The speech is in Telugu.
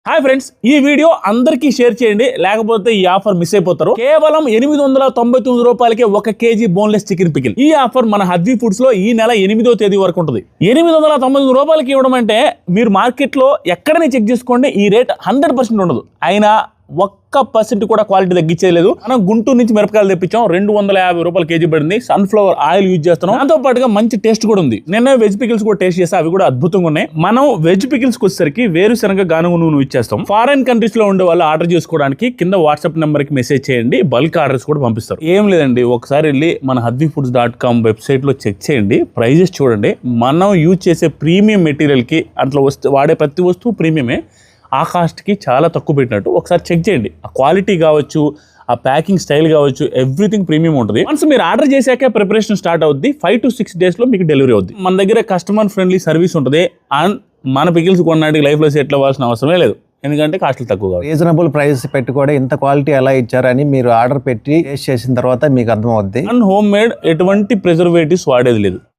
హాయ్ ఫ్రెండ్స్, ఈ వీడియో అందరికీ షేర్ చేయండి, లేకపోతే ఈ ఆఫర్ మిస్ అయిపోతారు. కేవలం 899 రూపాయలకే 1 కేజీ బోన్లెస్ చికెన్ పికిల్. ఈ ఆఫర్ మన హద్వీ ఫుడ్స్ లో ఈ నెల 8వ తేదీ వరకు ఉంటుంది. 899 రూపాయలకి ఇవ్వడం అంటే మీరు మార్కెట్ లో ఎక్కడనే చెక్ చేసుకోండి, ఈ రేట్ 100% ఉండదు. అయినా 1% కూడా క్వాలిటీ తగ్గించేయలేదు. మనం గుంటూరు నుంచి మిరపకాయలు తెప్పించాం, 250 రూపాయలు కేజీ పడింది. సన్ఫ్లవర్ ఆయిల్ యూజ్ చేస్తున్నాం, దాంతో పాటుగా మంచి టేస్ట్ కూడా ఉంది. నిన్న వెజ్ పికిల్స్ కూడా టేస్ట్ చేస్తే అవి కూడా అద్భుతంగా ఉన్నాయి. మనం వెజ్ పికిల్స్ వచ్చేసరికి వేరుశనగ గానుగ నూనె ఇచ్చేస్తాం. ఫారెన్ కంట్రీస్ లో ఉండే వాళ్ళు ఆర్డర్ చేసుకోవడానికి కింద వాట్సాప్ నెంబర్ కి మెసేజ్ చేయండి, బల్క్ ఆర్డర్స్ కూడా పంపిస్తారు. ఏం లేదండి, ఒకసారి వెళ్ళి మన hadvifoods.com వెబ్సైట్ లో చెక్ చేయండి, ప్రైజెస్ చూడండి. మనం యూజ్ చేసే ప్రీమియం మెటీరియల్ కి అట్లా వాడే ప్రతి వస్తువు ప్రీమియమే, ఆ కాస్ట్కి చాలా తక్కువ పెట్టినట్టు ఒకసారి చెక్ చేయండి. ఆ క్వాలిటీ కావచ్చు, ఆ ప్యాకింగ్ స్టైల్ కావచ్చు, ఎవ్రీథింగ్ ప్రీమియం ఉంటుంది. వన్స్ మీరు ఆర్డర్ చేశాక ప్రిపరేషన్ స్టార్ట్ అవుద్ది. 5 to 6 days లో మీకు డెలివరీ అవుద్ది. మన దగ్గర కస్టమర్ ఫ్రెండ్లీ సర్వీస్ ఉంటుంది. అండ్ మన పికిల్స్ కొన్నాటికి లైఫ్లో సెటిల్ అవ్వాల్సిన అవసరమే లేదు, ఎందుకంటే కాస్ట్లు తక్కువ. రీజనబుల్ ప్రైస్ పెట్టి కూడా ఇంత క్వాలిటీ ఎలా ఇచ్చారని మీరు ఆర్డర్ పెట్టి టేస్ట్ చేసిన తర్వాత మీకు అర్థమవుద్ది. అండ్ హోమ్ మేడ్, ఎటువంటి ప్రిజర్వేటివ్స్ వాడేది లేదు.